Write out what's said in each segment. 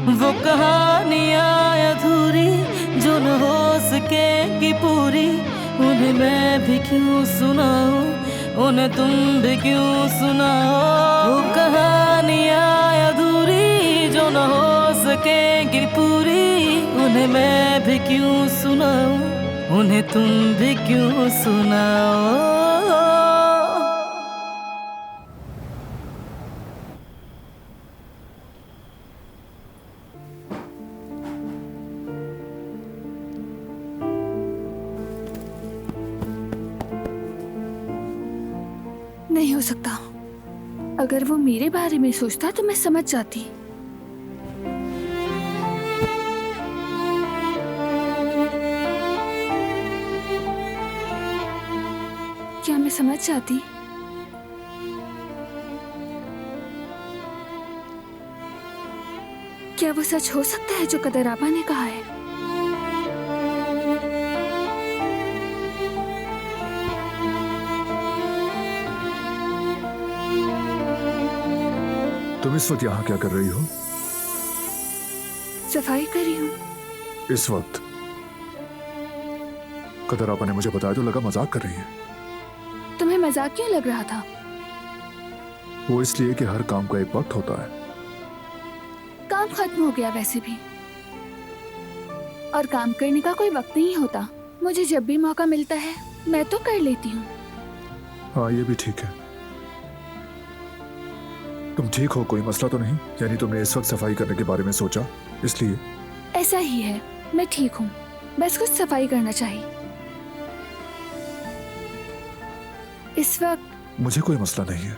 वो कहानियाँ अधूरी जो न हो सकेगी पूरी, उन्हें मैं भी क्यों सुनाऊं, उन्हें तुम भी क्यों सुनाओ। वो कहानियाँ अधूरी जो न हो सकेगी पूरी, उन्हें मैं भी क्यों सुनाऊं, उन्हें तुम भी क्यों सुनाओ। नहीं हो सकता। अगर वो मेरे बारे में सोचता तो मैं समझ जाती। क्या मैं समझ जाती? क्या वो सच हो सकता है जो कदर आपा ने कहा है? तुम इस वक्त यहाँ क्या कर रही हो? सफाई कर रही हूँ। इस वक्त? कदर आपा ने मुझे बताया तो लगा मजाक कर रही है। तुम्हें मजाक क्यों लग रहा था? वो इसलिए कि हर काम का एक वक्त होता है। काम खत्म हो गया वैसे भी, और काम करने का कोई वक्त नहीं होता। मुझे जब भी मौका मिलता है मैं तो कर लेती हूँ। हाँ, ये भी ठीक है। तुम ठीक हो? कोई मसला तो नहीं? यानी तुमने इस वक्त सफाई करने के बारे में सोचा इसलिए? ऐसा ही है, मैं ठीक हूँ, बस कुछ सफाई करना चाहिए इस वक्त। मुझे कोई मसला नहीं है,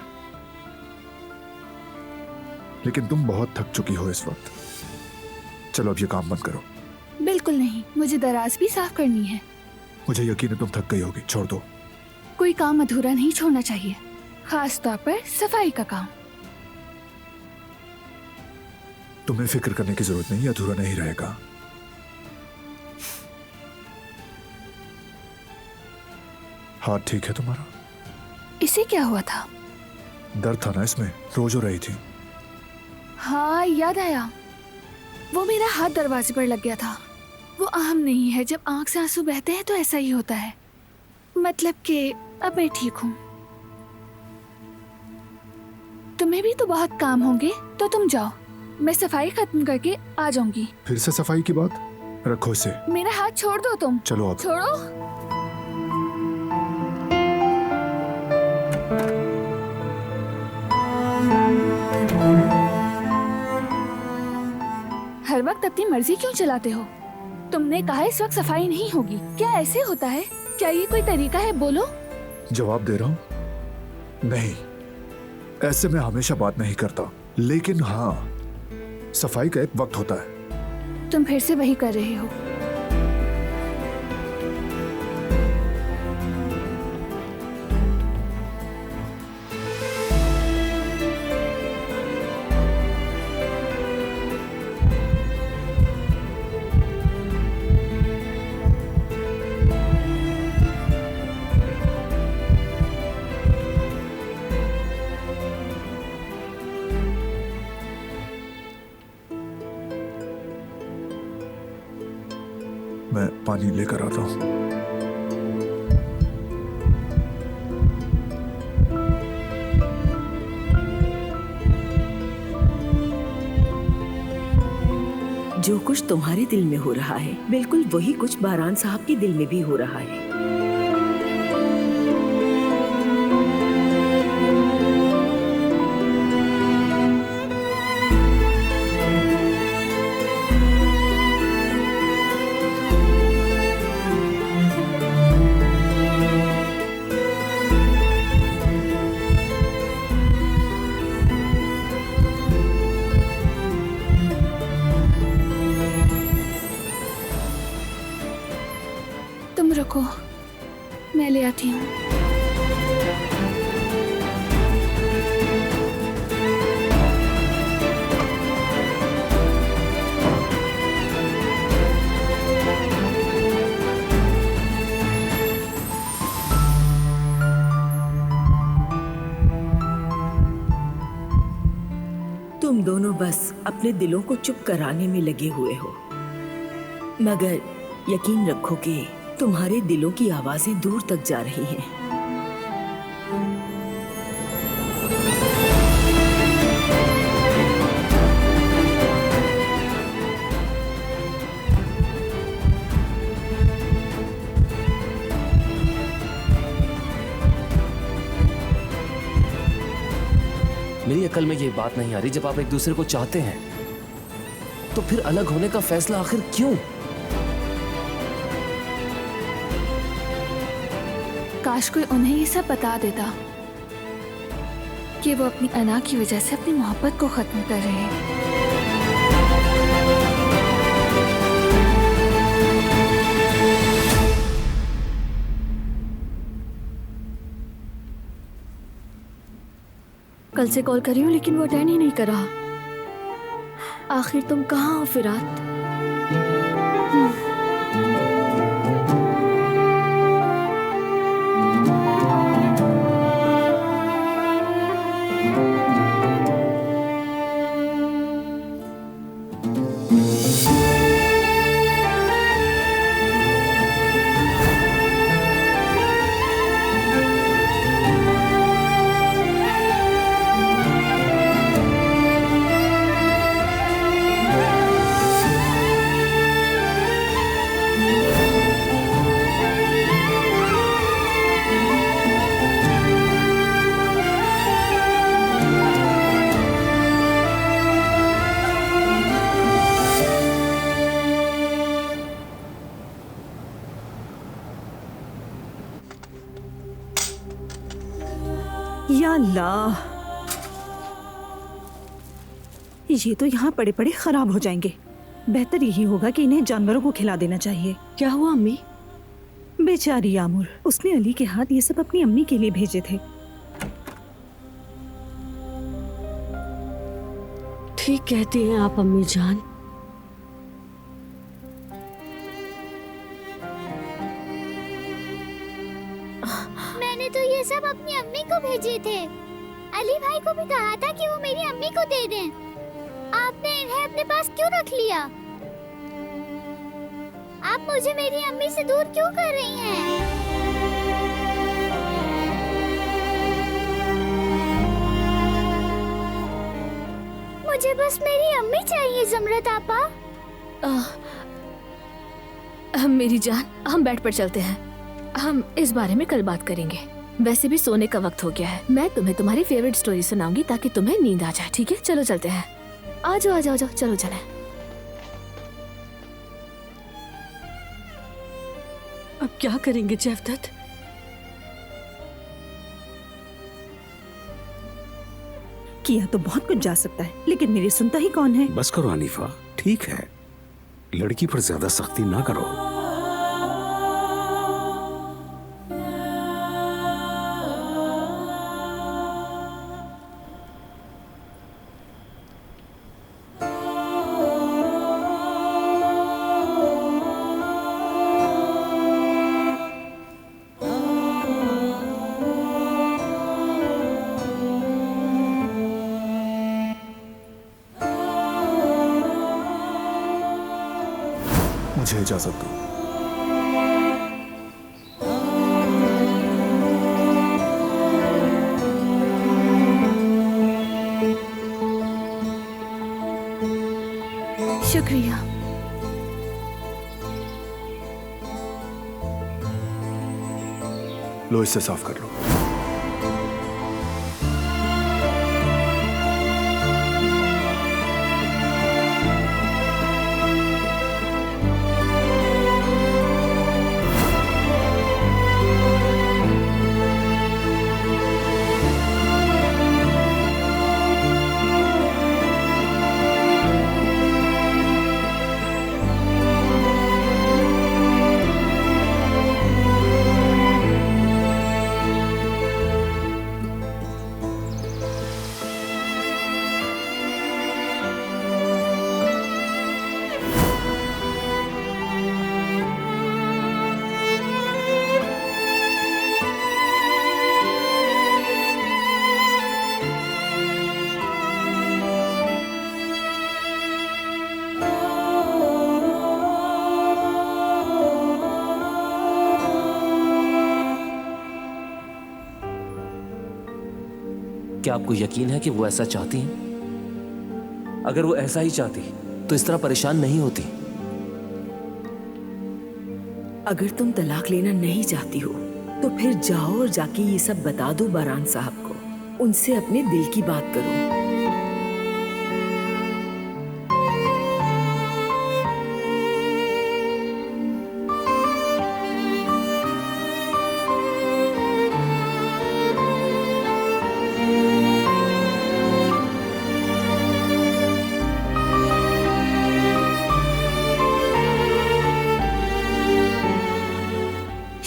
लेकिन तुम बहुत थक चुकी हो इस वक्त। चलो अब ये काम बंद करो। बिल्कुल नहीं, मुझे दराज भी साफ करनी है। मुझे यकीन है तुम थक गई होगी, छोड़ दो। कोई काम अधूरा नहीं छोड़ना चाहिए, खास तौर पर सफाई का काम। तुम्हें फिक्र करने की जरूरत नहीं, अधूरा नहीं रहेगा। हाथ ठीक है तुम्हारा? इसे क्या हुआ था? दर्द था ना इसमें, रोज हो रही थी। हाँ याद आया, वो मेरा हाथ दरवाजे पर लग गया था। वो आम नहीं है, जब आंख से आंसू बहते हैं तो ऐसा ही होता है। मतलब कि अब मैं ठीक हूँ। तुम्हें भी तो बहुत काम होंगे, तो तुम जाओ, मैं सफाई खत्म करके आ जाऊंगी। फिर से सफाई की बात? रखो इसे। मेरा हाथ छोड़ दो तुम। चलो अब। छोड़ो। हर वक्त अपनी मर्जी क्यों चलाते हो? तुमने कहा इस वक्त सफाई नहीं होगी, क्या ऐसे होता है? क्या ये कोई तरीका है? बोलो। जवाब दे रहा हूं। नहीं, ऐसे मैं हमेशा बात नहीं करता, लेकिन हाँ, सफाई का एक वक्त होता है। तुम फिर से वही कर रहे हो। मैं पानी लेकर आता हूं। जो कुछ तुम्हारे दिल में हो रहा है, बिल्कुल वही कुछ बारान साहब के दिल में भी हो रहा है। तुम रुको, मैं ले आती हूँ। तुम दोनों बस अपने दिलों को चुप कराने में लगे हुए हो, मगर यकीन रखो कि तुम्हारे दिलों की आवाजें दूर तक जा रही हैं। मेरी अकल में ये बात नहीं आ रही, जब आप एक दूसरे को चाहते हैं तो फिर अलग होने का फैसला आखिर क्यों? काश कोई उन्हें ये सब बता देता कि वो अपनी अना की वजह से अपनी मोहब्बत को खत्म कर रहे हैं। कल से कॉल कर रही हूँ लेकिन वो अटेंड ही नहीं कर रहा। आखिर तुम कहाँ हो फिरात? या अल्लाह, ये तो यहाँ पड़े पड़े खराब हो जाएंगे। बेहतर यही होगा कि इन्हें जानवरों को खिला देना चाहिए। क्या हुआ अम्मी? बेचारी आमुर, उसने अली के हाथ ये सब अपनी अम्मी के लिए भेजे थे। ठीक कहती हैं आप अम्मी जान। मैंने तो ये सब अपनी अम्मी को भेजे थे। अली भाई को भी कहा था कि वो मेरी अम्मी को दे दें। आपने इन्हें अपने पास क्यों रख लिया? आप मुझे मेरी अम्मी से दूर क्यों कर रही हैं? मुझे बस मेरी अम्मी चाहिए ज़मरत आपा। मेरी जान, हम बेड पर चलते हैं। हम इस बारे में कल बात करेंगे। वैसे भी सोने का वक्त हो गया है। मैं तुम्हें तुम्हारी फेवरेट स्टोरी सुनाऊंगी ताकि तुम्हें नींद आ जाए। ठीक है, चलो चलते हैं। आ जाओ आ जाओ, चलो चलें। अब क्या करेंगे जैवदत्त? किया तो बहुत कुछ जा सकता है, लेकिन मेरी सुनता ही कौन है? बस करो हनीफा, ठीक है, लड़की पर ज्यादा सख्ती ना करो। मुझे इजाजत दो। शुक्रिया। लो, इससे साफ कर लो। क्या आपको यकीन है कि वो ऐसा चाहती हैं? अगर वो ऐसा ही चाहती तो इस तरह परेशान नहीं होती। अगर तुम तलाक लेना नहीं चाहती हो तो फिर जाओ और जाके ये सब बता दो बारान साहब को। उनसे अपने दिल की बात करो।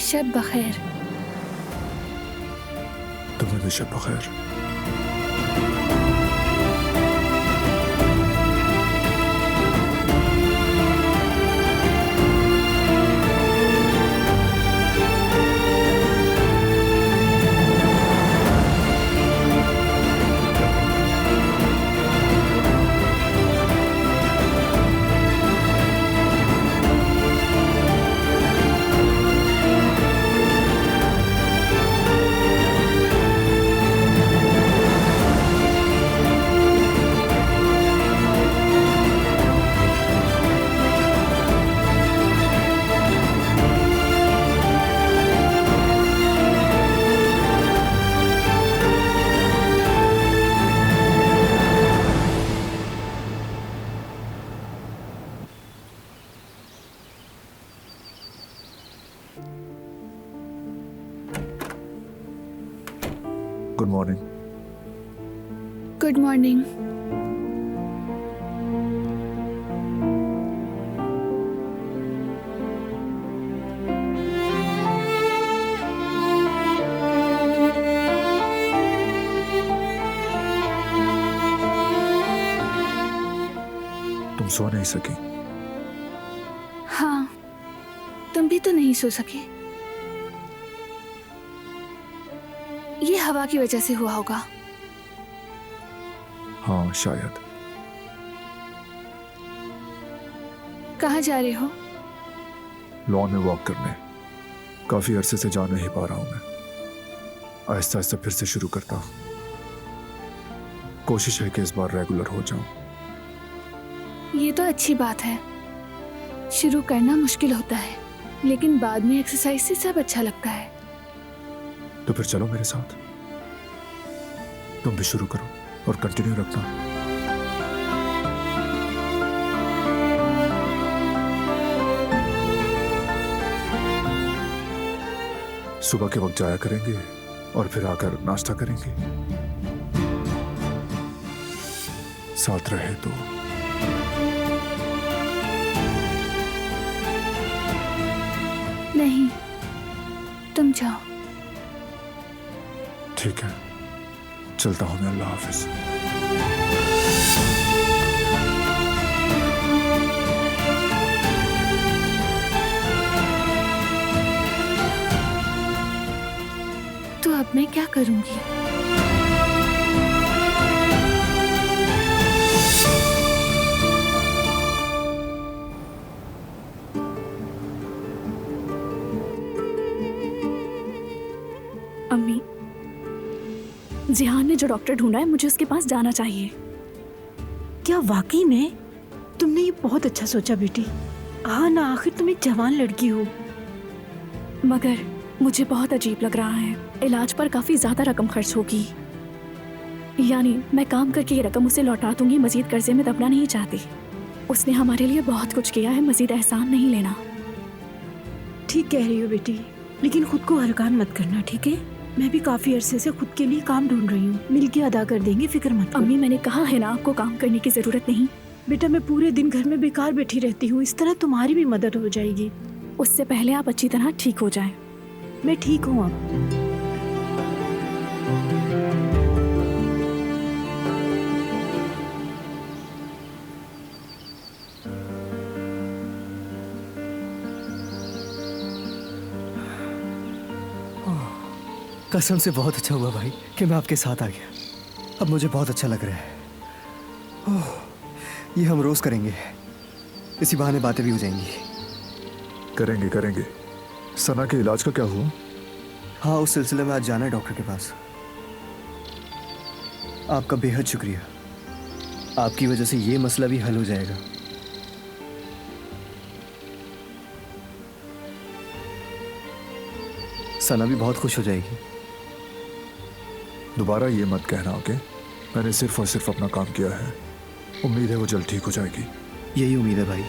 शब बखैर। तुम्हें भी शब बखैर। Good morning. Good morning. तुम सो नहीं सकी? हाँ, तुम भी तो नहीं सो सके। ये हवा की वजह से हुआ होगा। हाँ शायद। कहाँ जा रहे हो? लॉन में वॉक करने। काफी अरसे से जा नहीं पा रहा हूं मैं। आहिस्ता आहिस्ता फिर से शुरू करता हूं। कोशिश है कि इस बार रेगुलर हो जाऊं। ये तो अच्छी बात है। शुरू करना मुश्किल होता है, लेकिन बाद में एक्सरसाइज से सब अच्छा लगता है। तो फिर चलो मेरे साथ। तुम भी शुरू करो और कंटिन्यू रखना। सुबह के वक्त जाया करेंगे और फिर आकर नाश्ता करेंगे। साथ रहे तो। नहीं, तुम जाओ। ठीक है, चलता हूं मैं। अल्लाह हाफिज। तो अब मैं क्या करूंगी? अम्मी, जिहान ने जो डॉक्टर ढूंढा है, मुझे उसके पास जाना चाहिए। क्या वाकई में? तुमने ये बहुत अच्छा सोचा बेटी। हाँ ना, आखिर तुम एक जवान लड़की हो। मगर मुझे बहुत अजीब लग रहा है। इलाज पर काफी ज्यादा रकम खर्च होगी। यानी मैं काम करके ये रकम उसे लौटा दूंगी। मजीद कर्जे में दबना नहीं चाहती। उसने हमारे लिए बहुत कुछ किया है, मजीद एहसान नहीं लेना। ठीक कह रही हो बेटी, लेकिन खुद को हरकान मत करना, ठीक है? मैं भी काफी अरसे से खुद के लिए काम ढूंढ रही हूँ। मिलके अदा कर देंगे, फिक्र मत करो। अम्मी, मैंने कहा है ना आपको काम करने की जरूरत नहीं। बेटा, मैं पूरे दिन घर में बेकार बैठी रहती हूँ। इस तरह तुम्हारी भी मदद हो जाएगी। उससे पहले आप अच्छी तरह ठीक हो जाएं। मैं ठीक हूँ अब। कसम से बहुत अच्छा हुआ भाई कि मैं आपके साथ आ गया। अब मुझे बहुत अच्छा लग रहा है। ओह, ये हम रोज करेंगे। इसी बहाने बातें भी हो जाएंगी। करेंगे करेंगे। सना के इलाज का क्या हुआ? हाँ, उस सिलसिले में आज जाना है डॉक्टर के पास। आपका बेहद शुक्रिया। आपकी वजह से ये मसला भी हल हो जाएगा। सना भी बहुत खुश हो जाएगी। दोबारा ये मत कहना, ओके? मैंने सिर्फ और सिर्फ अपना काम किया है। उम्मीद है वो जल्द ठीक हो जाएगी। यही उम्मीद है भाई।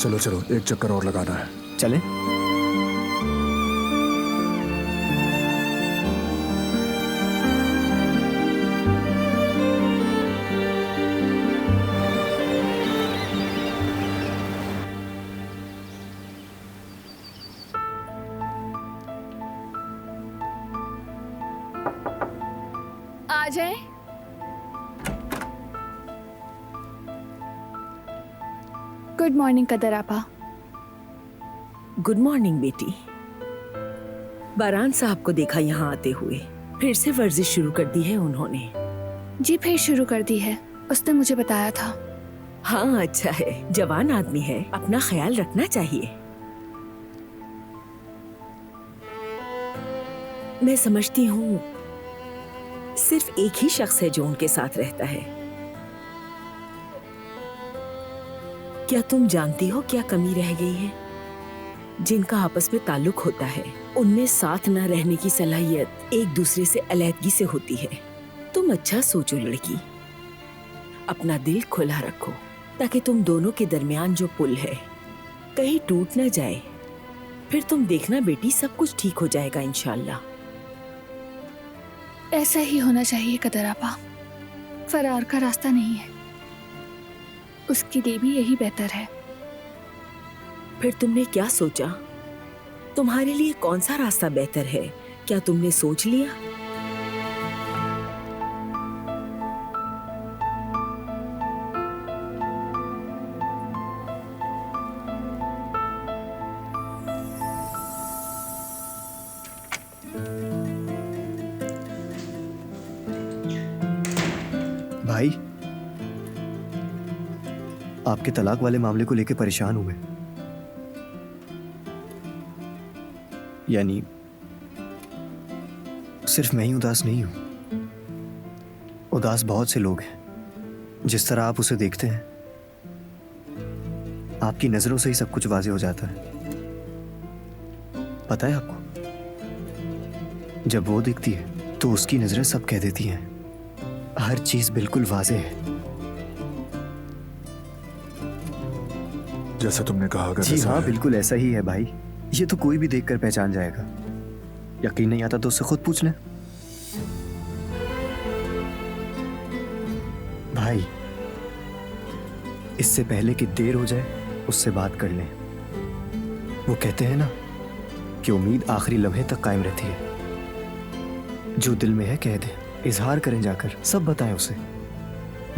चलो चलो, एक चक्कर और लगाना है। चलें? आ जाए। गुड मॉर्निंग कदर आपा। गुड मॉर्निंग बेटी। बारान साहब को देखा यहाँ आते हुए। फिर से वर्जिश शुरू कर दी है उन्होंने। जी फिर शुरू कर दी है, उसने मुझे बताया था। हाँ अच्छा है, जवान आदमी है, अपना ख्याल रखना चाहिए। मैं समझती हूँ सिर्फ एक ही शख्स है जो उनके साथ रहता है। क्या तुम जानती हो क्या कमी रह गई है? जिनका आपस में ताल्लुक होता है उनमें साथ न रहने की सलाहियत एक दूसरे से अलहदगी से होती है। तुम अच्छा सोचो लड़की, अपना दिल खुला रखो ताकि तुम दोनों के दरमियान जो पुल है कहीं टूट न जाए। फिर तुम देखना बेटी, सब कुछ ठीक हो जाएगा इंशाल्लाह। ऐसा ही होना चाहिए कदर आपा। फरार का रास्ता नहीं है, उसके लिए भी यही बेहतर है। फिर तुमने क्या सोचा? तुम्हारे लिए कौन सा रास्ता बेहतर है? क्या तुमने सोच लिया? भाई, आपके तलाक वाले मामले को लेकर परेशान हूं मैं। यानी सिर्फ मैं ही उदास नहीं हूं, उदास बहुत से लोग हैं। जिस तरह आप उसे देखते हैं, आपकी नजरों से ही सब कुछ वाज़ेह हो जाता है। पता है आपको, जब वो दिखती है तो उसकी नजरें सब कह देती हैं। हर चीज बिल्कुल वाज़ेह है। जैसा तुमने कहा, अगर जी ऐसा हाँ, है। बिल्कुल ऐसा ही है भाई। ये तो कोई भी देखकर पहचान जाएगा। यकीन नहीं आता तो उससे खुद पूछ लें। भाई, इससे पहले कि देर हो जाए उससे बात कर लें। वो कहते हैं ना कि उम्मीद आखिरी लम्हे तक कायम रहती है। जो दिल में है कह दें, इजहार करें, जाकर सब बताएं उसे,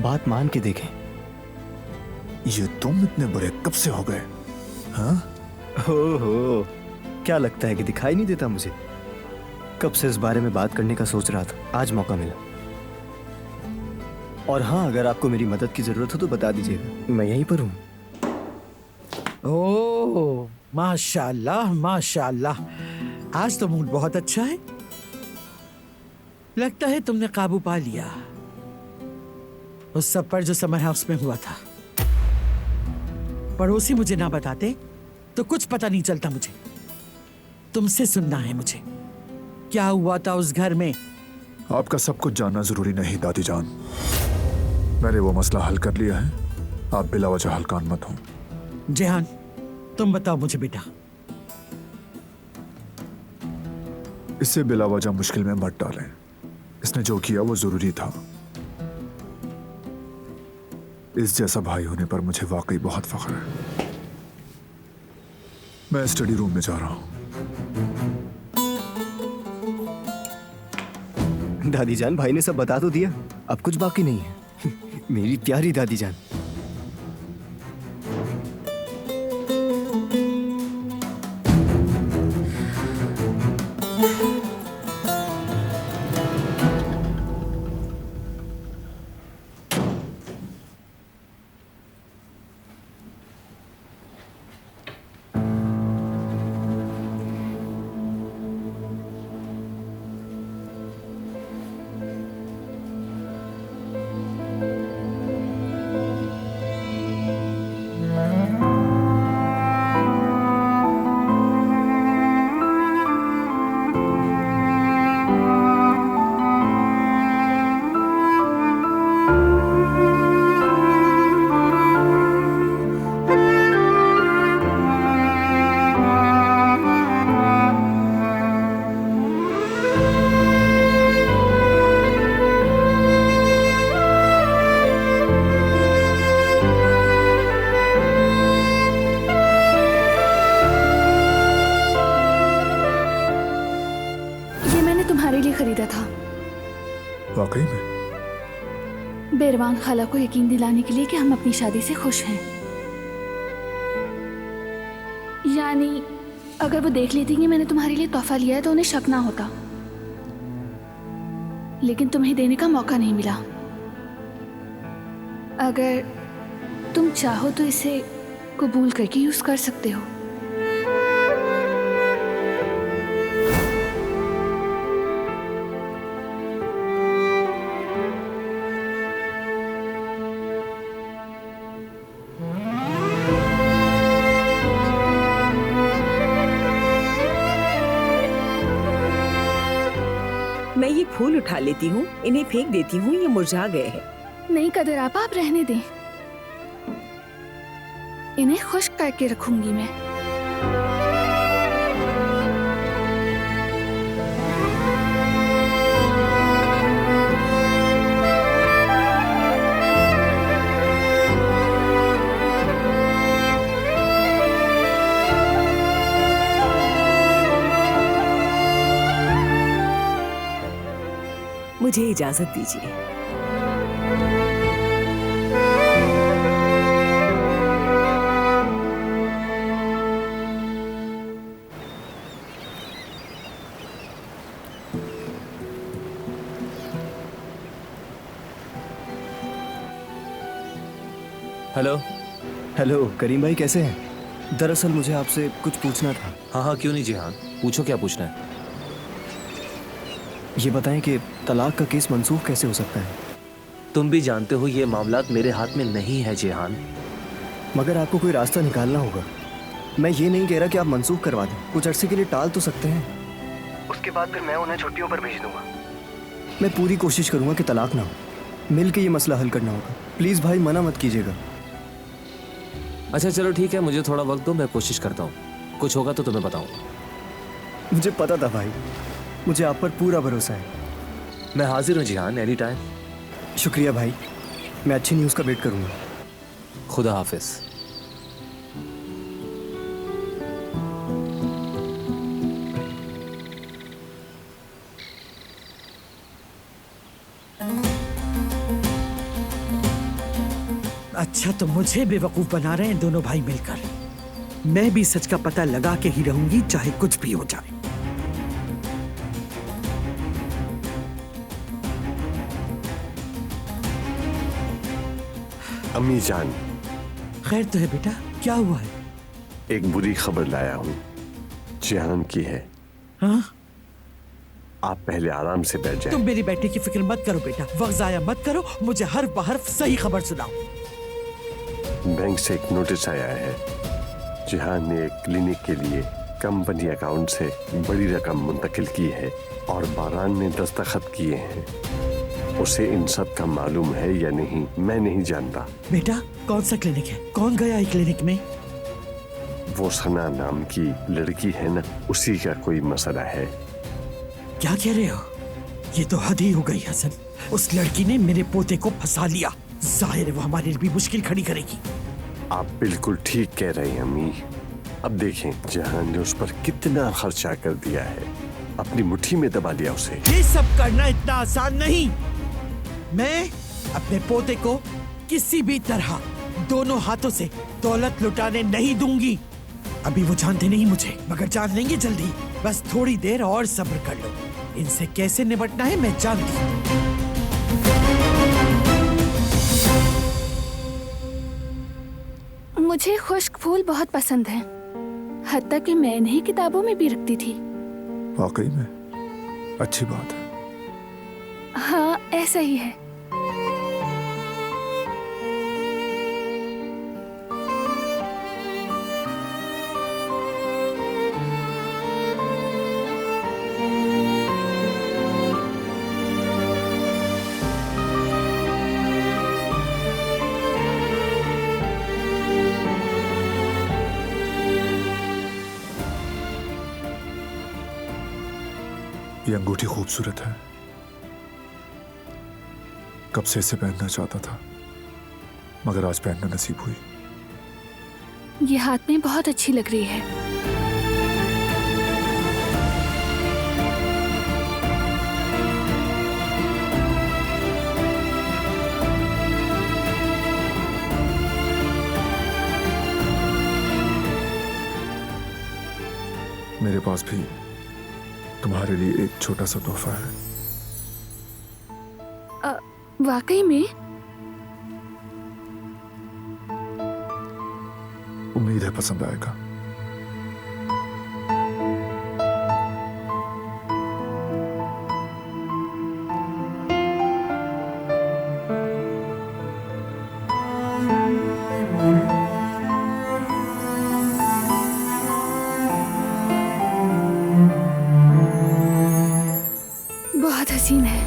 बात मान के देखें। ये तुम इतने बुरे कब से हो गए? हाँ? हो, क्या लगता है कि दिखाई नहीं देता मुझे? कब से इस बारे में बात करने का सोच रहा था, आज मौका मिला। और हाँ, अगर आपको मेरी मदद की जरूरत हो तो बता दीजिएगा, मैं यहीं पर हूँ। ओह माशाल्लाह माशाल्लाह, आज तो मूड बहुत अच्छा है। लगता है तुमने काबू पा लिया उस सब पर जो समर हाउस में हुआ था। पड़ोसी मुझे ना बताते तो कुछ पता नहीं चलता। मुझे तुमसे सुनना है, मुझे क्या हुआ था उस घर में। आपका सब कुछ जानना जरूरी नहीं दादी जान। मैंने वो मसला हल कर लिया है, आप बिला वजह हलकान मत हो। जेहान, तुम बताओ मुझे बेटा। इससे बिला वजह मुश्किल में मत डालें। इसने जो किया वो जरूरी था। इस जैसा भाई होने पर मुझे वाकई बहुत फख्र है। मैं स्टडी रूम में जा रहा हूं। दादी जान, भाई ने सब बता तो दिया, अब कुछ बाकी नहीं है। मेरी प्यारी दादी जान। बेरवान खाला को यकीन दिलाने के लिए कि हम अपनी शादी से खुश हैं। यानी अगर वो देख लेती कि मैंने तुम्हारे लिए तोहफा लिया है तो उन्हें शक ना होता, लेकिन तुम्हें देने का मौका नहीं मिला। अगर तुम चाहो तो इसे कबूल करके यूज कर सकते हो। मैं ये फूल उठा लेती हूँ, इन्हें फेंक देती हूँ, ये मुरझा गए हैं। नहीं कदर आप रहने दें, इन्हें खुश्क करके रखूंगी मैं। मुझे इजाजत दीजिए। हेलो। हेलो करीम भाई, कैसे हैं? दरअसल मुझे आपसे कुछ पूछना था। हाँ हाँ, क्यों नहीं जिहान, पूछो क्या पूछना है। ये बताएं कि तलाक का केस मंसूख कैसे हो सकता है? तुम भी जानते हो ये मामलात मेरे हाथ में नहीं है जिहान। मगर आपको कोई रास्ता निकालना होगा। मैं ये नहीं कह रहा कि आप मंसूख करवा दें, कुछ अरसे के लिए टाल तो सकते हैं। उसके बाद फिर मैं उन्हें छुट्टियों पर भेज दूंगा। मैं पूरी कोशिश करूंगा कि तलाक ना हो। मिल के ये मसला हल करना होगा। प्लीज़ भाई, मना मत कीजिएगा। अच्छा चलो ठीक है, मुझे थोड़ा वक्त दो, मैं कोशिश करता हूँ। कुछ होगा तो तुम्हें बताऊंगा। मुझे पता था भाई, मुझे आप पर पूरा भरोसा है। मैं हाजिर हूँ जिहान, एनी टाइम। शुक्रिया भाई, मैं अच्छी न्यूज़ का वेट करूंगा। खुदा हाफिज। अच्छा तो मुझे बेवकूफ बना रहे हैं दोनों भाई मिलकर। मैं भी सच का पता लगा के ही रहूंगी, चाहे कुछ भी हो जाए। अम्मी जान, खैर तो है बेटा, क्या हुआ है? एक बुरी खबर लाया हूँ, जिहान की है। हाँ? आप पहले आराम से बैठ जाएं। तुम मेरी बेटे की फिक्र मत करो बेटा, वक्त जाया मत करो, मुझे हर्फ बहर्फ सही खबर सुनाओ। बैंक से एक नोटिस आया है। जिहान ने एक क्लिनिक के लिए कंपनी अकाउंट से बड़ी रकम मुंतकिल की है और बारान ने दस्तखत किए हैं। उसे इन सब का मालूम है या नहीं मैं नहीं जानता। बेटा कौन सा क्लिनिक है? कौन गया है क्लिनिक में? वो सना नाम की लड़की है ना, उसी का कोई मसला है। क्या कह रहे हो? ये तो हद ही हो गई हसन। उस लड़की ने मेरे पोते को फंसा लिया। जाहिर है वो हमारे लिए भी मुश्किल खड़ी करेगी। आप बिल्कुल ठीक कह रही हैं अम्मी। अब देखें जिहान ने उस पर कितना खर्चा कर दिया है, अपनी मुट्ठी में दबा लिया उसे। ये सब करना इतना आसान नहीं। मैं अपने पोते को किसी भी तरह दोनों हाथों से दौलत लुटाने नहीं दूंगी। अभी वो जानते नहीं मुझे, मगर जान लेंगे जल्दी। बस थोड़ी देर और सब्र कर लो। इनसे कैसे निपटना है मैं जानती हूँ। मुझे खुश्क फूल बहुत पसंद हैं, हत्ता कि मैं इन्हें किताबों में भी रखती थी। वाकई में अच्छी बात है। हाँ ऐसा ही है। ये अंगूठी खूबसूरत है, कब से इसे पहनना चाहता था, मगर आज पहनना नसीब हुई। ये हाथ में बहुत अच्छी लग रही है। पास भी तुम्हारे लिए एक छोटा सा तोहफा है। वाकई में? उम्मीद है पसंद आएगा। बहुत हसीन है।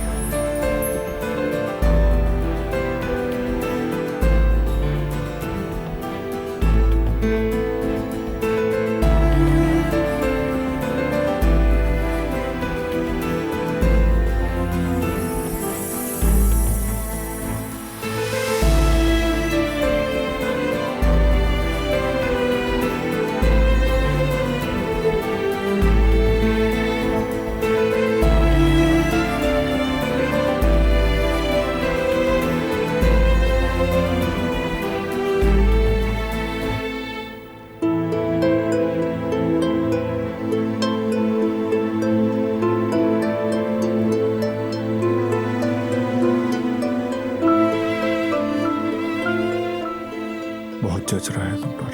बहुत जच रहा है तुम पर।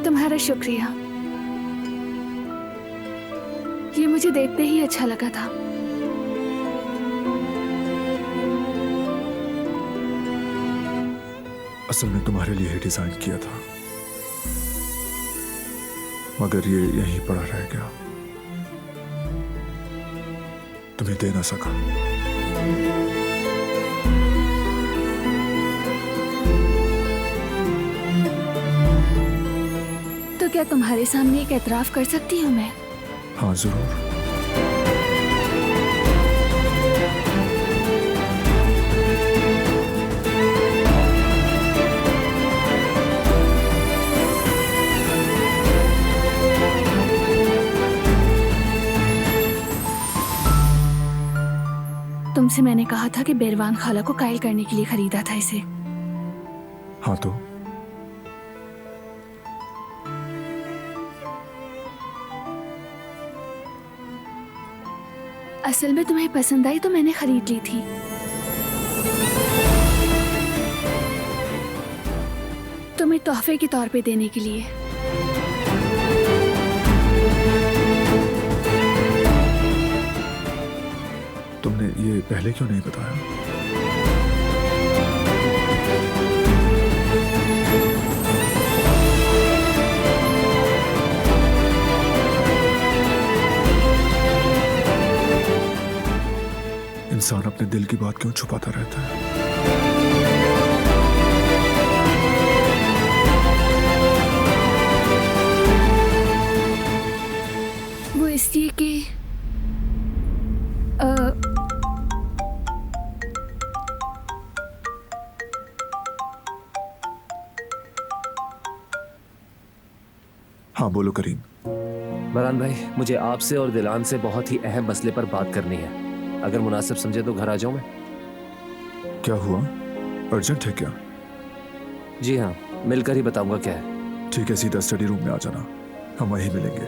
तुम्हारा शुक्रिया। ये मुझे देखते ही अच्छा लगा था। असल में तुम्हारे लिए ही डिजाइन किया था, मगर ये यहीं पड़ा रह गया, तुम्हें दे ना सका। तो क्या तुम्हारे सामने एक एतराफ कर सकती हूँ मैं? हाँ जरूर। तुमसे मैंने कहा था कि बेरवान खाला को कायल करने के लिए खरीदा था इसे। हाँ तो असल में तुम्हें पसंद आई तो मैंने खरीद ली थी। तुम्हें तोहफे के तौर पे देने के लिए। तुमने ये पहले क्यों नहीं बताया? इंसान अपने दिल की बात क्यों छुपाता रहता है? वो इसलिए कि हाँ बोलो करीम। बरहान भाई, मुझे आपसे और दिलान से बहुत ही अहम मसले पर बात करनी है। अगर मुनासिब समझे तो घर आ जाऊं मैं? क्या हुआ? अर्जेंट है क्या? जी हाँ, मिलकर ही बताऊंगा क्या है। ठीक है, सीधा स्टडी रूम में आ जाना, हम वहीं मिलेंगे।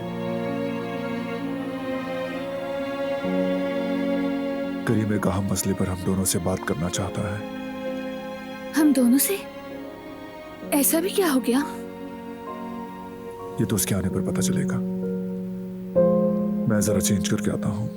करीम एक अहम मसले पर हम दोनों से बात करना चाहता है। हम दोनों से? ऐसा भी क्या हो गया? ये तो उसके आने पर पता चलेगा। मैं जरा चेंज करके आता हूँ।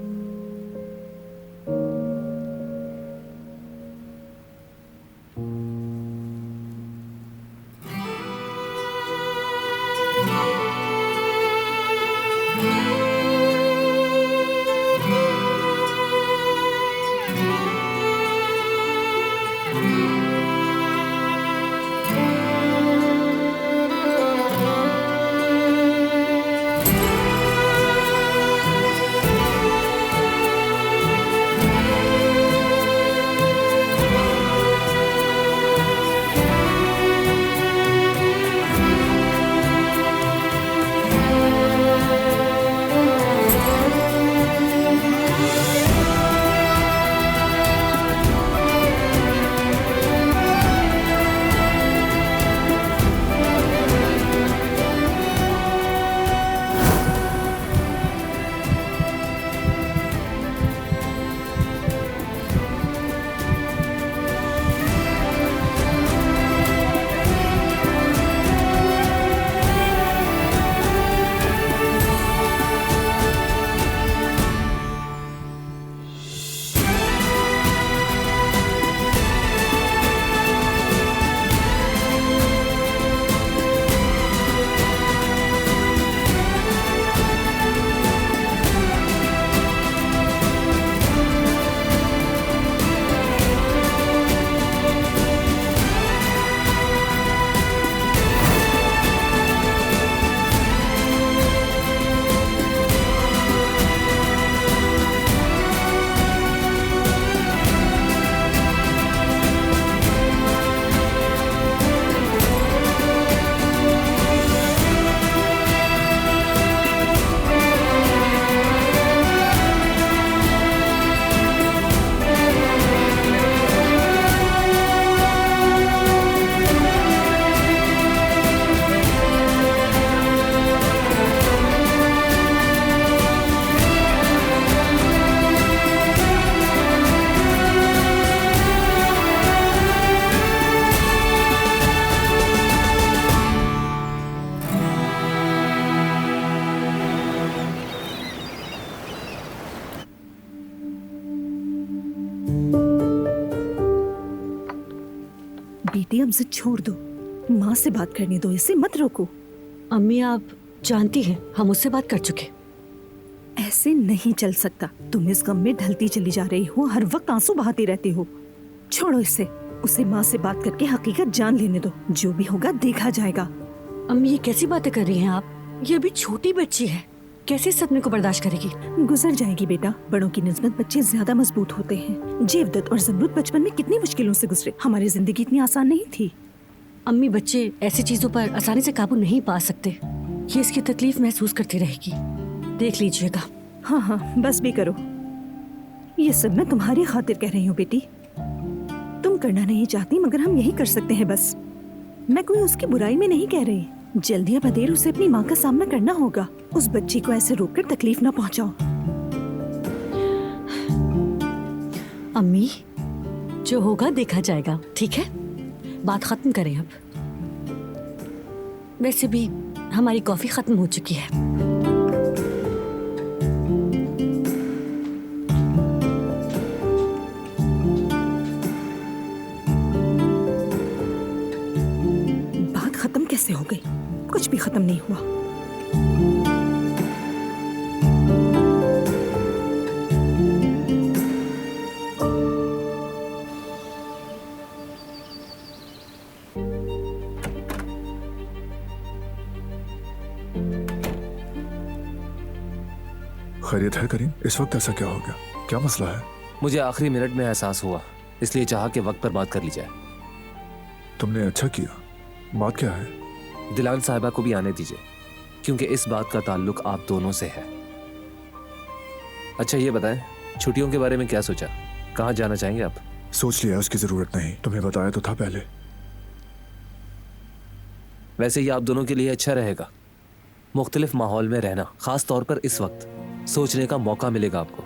बेटी हमसे छोड़ दो, माँ से बात करने दो, इसे मत रोको। अम्मी आप जानती हैं हम उससे बात कर चुके। ऐसे नहीं चल सकता। तुम इस गम में ढलती चली जा रही हो, हर वक्त आंसू बहाती रहती हो। छोड़ो इसे, उसे माँ से बात करके हकीकत जान लेने दो। जो भी होगा देखा जाएगा। अम्मी ये कैसी बातें कर रही हैं आप? ये अभी छोटी बच्ची है, कैसे इस सदमे को बर्दाश्त करेगी? गुजर जाएगी बेटा, बड़ों की निस्बत बच्चे ज्यादा मजबूत होते हैं। जेवदत्त और जमरूद बचपन में कितनी मुश्किलों से गुजरे, हमारी जिंदगी इतनी आसान नहीं थी। अम्मी बच्चे ऐसी चीजों पर आसानी से काबू नहीं पा सकते, ये इसकी तकलीफ महसूस करती रहेगी, देख लीजिएगा। हाँ हाँ बस भी करो, ये सब मैं तुम्हारी खातिर कह रही हूँ बेटी। तुम करना नहीं चाहती मगर हम यही कर सकते हैं बस। मैं कोई उसकी बुराई में नहीं कह रही। जल्दी या बदेर उसे अपनी माँ का सामना करना होगा। उस बच्ची को ऐसे रोककर तकलीफ ना पहुँचाओ। अम्मी जो होगा देखा जाएगा, ठीक है? बात खत्म करें अब। वैसे भी हमारी कॉफी खत्म हो चुकी है। बात खत्म कैसे हो गई? कुछ भी खत्म नहीं हुआ। खैरियत है करीम? इस वक्त ऐसा क्या हो गया? क्या मसला है? मुझे आखिरी मिनट में एहसास हुआ, इसलिए चाहा कि वक्त पर बात कर ली जाए। तुमने अच्छा किया। बात क्या है? दिलान साहिबा को भी आने दीजिए, क्योंकि इस बात का ताल्लुक आप दोनों से है। अच्छा ये बताएं, छुट्टियों के बारे में क्या सोचा? कहाँ जाना चाहेंगे आप? सोच लिया, उसकी जरूरत नहीं। तुम्हें बताया तो था पहले। वैसे ये आप दोनों के लिए अच्छा रहेगा, मुख्तलिफ माहौल में रहना, खास तौर पर इस वक्त सोचने का मौका मिलेगा आपको।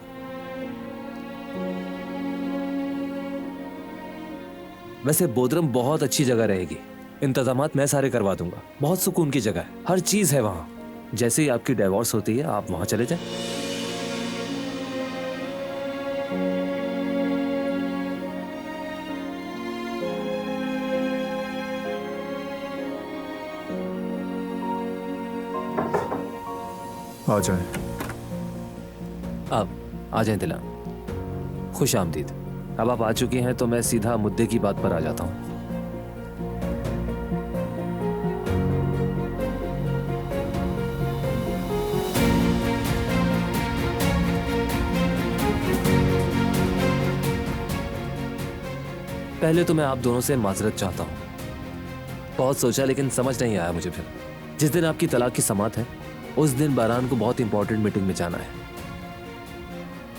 वैसे बोदरम बहुत अच्छी जगह रहेगी, इंतजामात मैं सारे करवा दूंगा। बहुत सुकून की जगह है, हर चीज है वहां। जैसे ही आपकी डिवोर्स होती है आप वहां चले जाएं। आ जाएं। अब आ जाएं दिलान। खुश आमदीद। अब आप आ चुकी हैं तो मैं सीधा मुद्दे की बात पर आ जाता हूं। पहले तो मैं आप दोनों से माजरत चाहता हूं। बहुत सोचा लेकिन समझ नहीं आया मुझे। फिर जिस दिन आपकी तलाक की समात है उस दिन बारान को बहुत इंपॉर्टेंट मीटिंग में जाना है।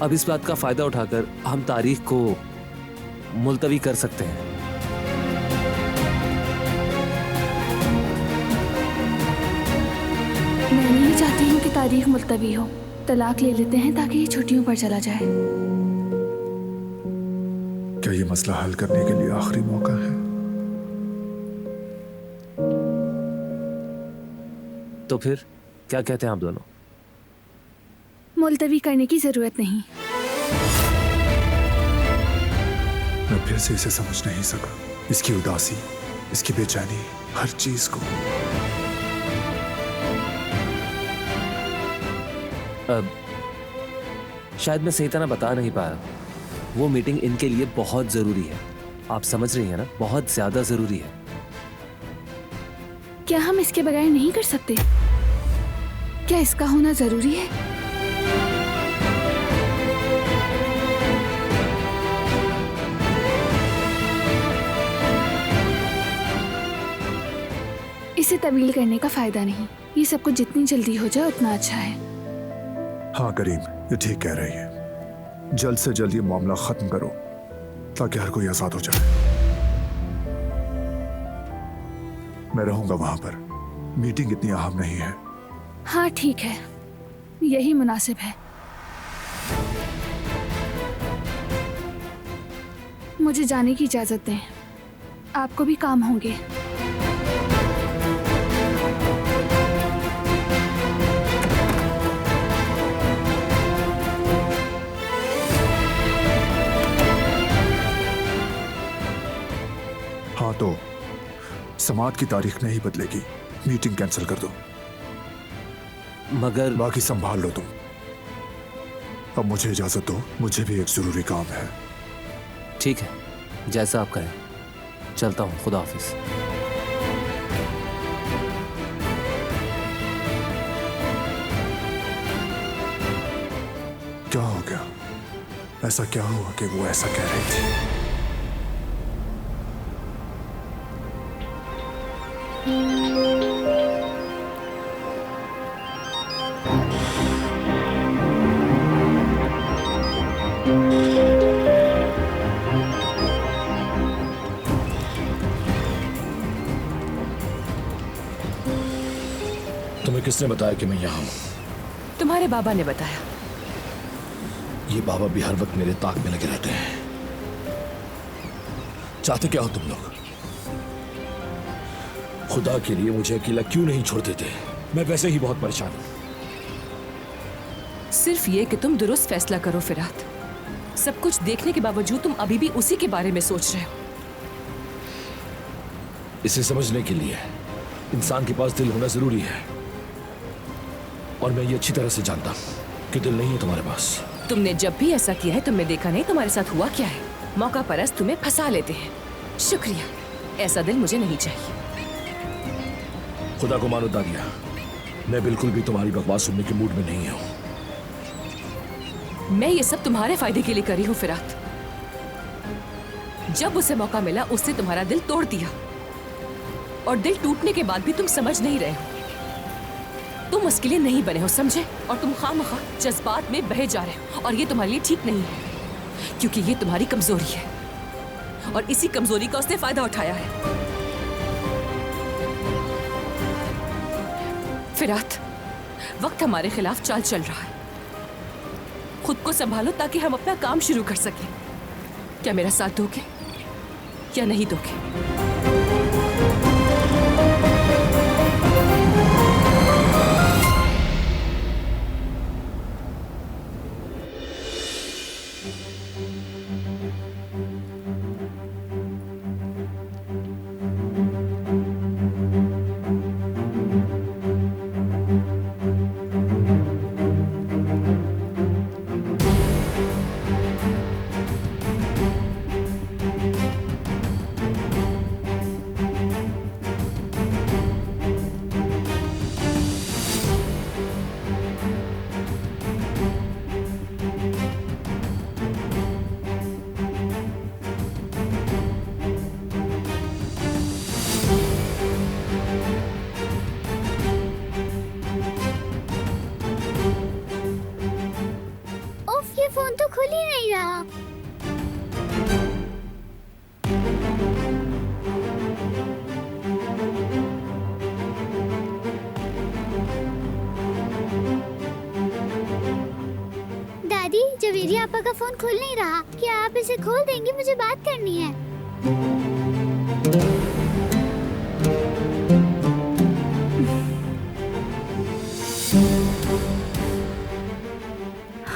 अब इस बात का फायदा उठाकर हम तारीख को मुलतवी कर सकते हैं। मैं नहीं चाहती हूँ कि तारीख मुलतवी हो। तलाक ले लेते हैं ताकि ये छुट्टियों पर चला जाए। क्या ये मसला हल करने के लिए आखिरी मौका है? तो फिर क्या कहते हैं आप दोनों? मुलतवी करने की जरूरत नहीं। मैं फिर से इसे समझ नहीं सका। इसकी उदासी, इसकी बेचैनी, हर चीज को। अब शायद मैं सही तरह बता नहीं पाया। वो मीटिंग इनके लिए बहुत जरूरी है। आप समझ रही हैं ना, बहुत ज्यादा जरूरी है। क्या हम इसके बगैर नहीं कर सकते? क्या इसका होना जरूरी है? इसे तब्दील करने का फायदा नहीं। ये सब कुछ जितनी जल्दी हो जाए उतना अच्छा है। हाँ करीम, ये ठीक कह रही है। जल्द से जल्द ये मामला खत्म करो ताकि हर कोई आजाद हो जाए। मैं रहूंगा वहां पर। मीटिंग इतनी अहम नहीं है। हाँ ठीक है, यही मुनासिब है। मुझे जाने की इजाजत दें, आपको भी काम होंगे। हाँ तो समात की तारीख नहीं बदलेगी। मीटिंग कैंसिल कर दो। मगर बाकी संभाल लो तुम। अब मुझे इजाजत दो, मुझे भी एक जरूरी काम है। ठीक है, जैसा आप कहें। चलता हूँ, खुदा हाफिज। क्या हो गया? ऐसा क्या हुआ कि वो ऐसा कह रही थी? तुम्हें किसने बताया कि मैं यहाँ हूँ? तुम्हारे बाबा ने बताया। ये बाबा भी हर वक्त मेरे ताक में लगे रहते हैं। चाहते क्या हो तुम लोग? खुदा के लिए मुझे अकेला क्यों नहीं छोड़ देते? मैं वैसे ही बहुत परेशान हूं। सिर्फ ये कि तुम दुरुस्त फैसला करो फिरात। सब कुछ देखने के बावजूद तुम अभी भी उसी के बारे में सोच रहे हो। इसे समझने के लिए इंसान के पास दिल होना जरूरी है, और मैं ये अच्छी तरह से जानता हूं कि दिल नहीं है तुम्हारे पास। तुमने जब भी ऐसा किया है तुमने देखा नहीं तुम्हारे साथ हुआ क्या है। मौका परस्त तुम्हें फंसा लेते हैं। शुक्रिया, ऐसा दिल मुझे नहीं चाहिए। खुदा को मानो दानिया, मैं बिल्कुल भी तुम्हारी बकवास सुनने के मूड में नहीं हूं। मैं ये सब तुम्हारे फायदे के लिए करी हूँ फिरात। जब उसे मौका मिला उसने तुम्हारा दिल तोड़ दिया, और दिल टूटने के बाद भी तुम समझ नहीं रहे हो। तुम उसके लिए नहीं बने हो, समझे? और तुम खामखा जज्बात में बहे जा रहे हो, और ये तुम्हारे लिए ठीक नहीं है, क्योंकि ये तुम्हारी कमजोरी है, और इसी कमजोरी का उसने फायदा उठाया है। फिरात, वक्त हमारे खिलाफ चाल चल रहा है। खुद को संभालो ताकि हम अपना काम शुरू कर सकें। क्या मेरा साथ दोगे या नहीं दोगे? फोन तो खुल ही नहीं रहा। दादी, जवेरी आपा का फोन खुल नहीं रहा। क्या आप इसे खोल देंगी? मुझे बात करनी है।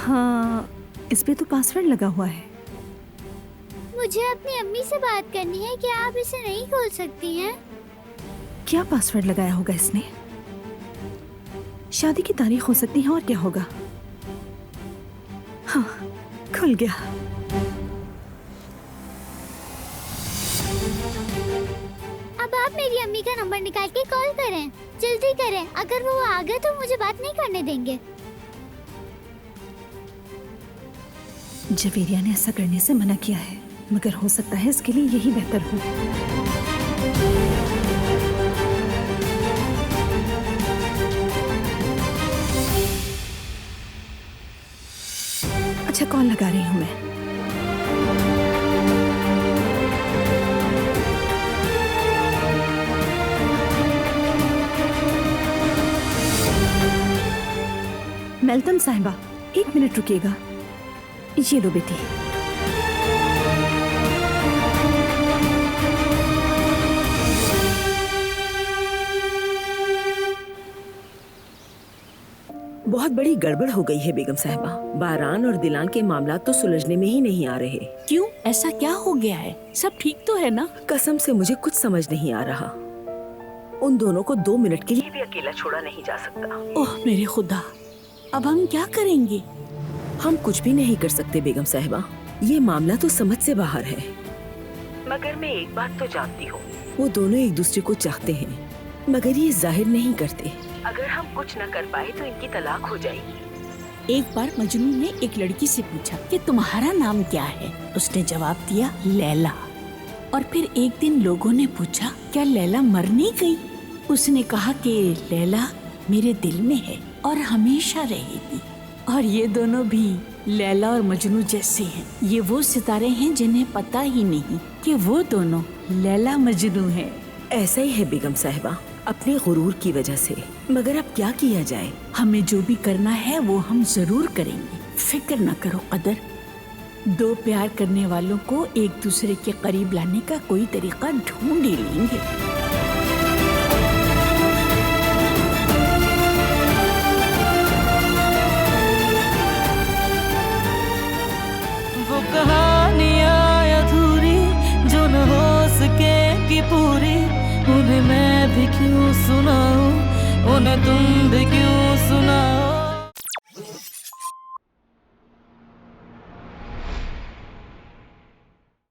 हाँ, इस पे तो पासवर्ड लगा हुआ है। मुझे अपनी अम्मी से बात करनी है। क्या आप इसे नहीं खोल सकती हैं? क्या पासवर्ड लगाया होगा इसने? शादी की तारीख हो सकती है, और क्या होगा? हाँ, खुल गया। अब आप मेरी अम्मी का नंबर निकाल के कॉल करें। जल्दी करें, अगर वो आ गए तो मुझे बात नहीं करने देंगे। जवेरिया ने ऐसा करने से मना किया है, मगर हो सकता है इसके लिए यही बेहतर हो। अच्छा, कॉल लगा रही हूँ मैं। मेल्टन साहिबा, 1 मिनट रुकिएगा। ये लो बेटी। बहुत बड़ी गड़बड़ हो गई है बेगम साहिबा। बारान और दिलान के मामला तो सुलझने में ही नहीं आ रहे। क्यों? ऐसा क्या हो गया है? सब ठीक तो है ना? कसम से मुझे कुछ समझ नहीं आ रहा। उन दोनों को 2 मिनट के लिए भी अकेला छोड़ा नहीं जा सकता। ओह मेरे खुदा, अब हम क्या करेंगे? हम कुछ भी नहीं कर सकते बेगम साहिबा, ये मामला तो समझ से बाहर है। मगर मैं एक बात तो जानती हूँ, वो दोनों एक दूसरे को चाहते हैं, मगर ये जाहिर नहीं करते। अगर हम कुछ न कर पाए तो इनकी तलाक हो जाएगी। एक बार मजनू ने एक लड़की से पूछा कि तुम्हारा नाम क्या है। उसने जवाब दिया लैला। और फिर एक दिन लोगों ने पूछा क्या लैला मर नहीं गई? उसने कहा कि लैला मेरे दिल में है और हमेशा रहेगी। और ये दोनों भी लैला और मजनू जैसे हैं। ये वो सितारे हैं जिन्हें पता ही नहीं कि वो दोनों लैला मजनू हैं। ऐसा ही है बेगम साहिबा, अपने गुरूर की वजह से। मगर अब क्या किया जाए? हमें जो भी करना है वो हम जरूर करेंगे, फिक्र न करो कदर। 2 प्यार करने वालों को एक दूसरे के करीब लाने का कोई तरीका ढूंढ ही लेंगे। वो कहानियाँ अधूरी जो न हो सके कि पूरी, उन्हें मैं भी क्यों सुनाऊं, उन्हें तुम भी क्यों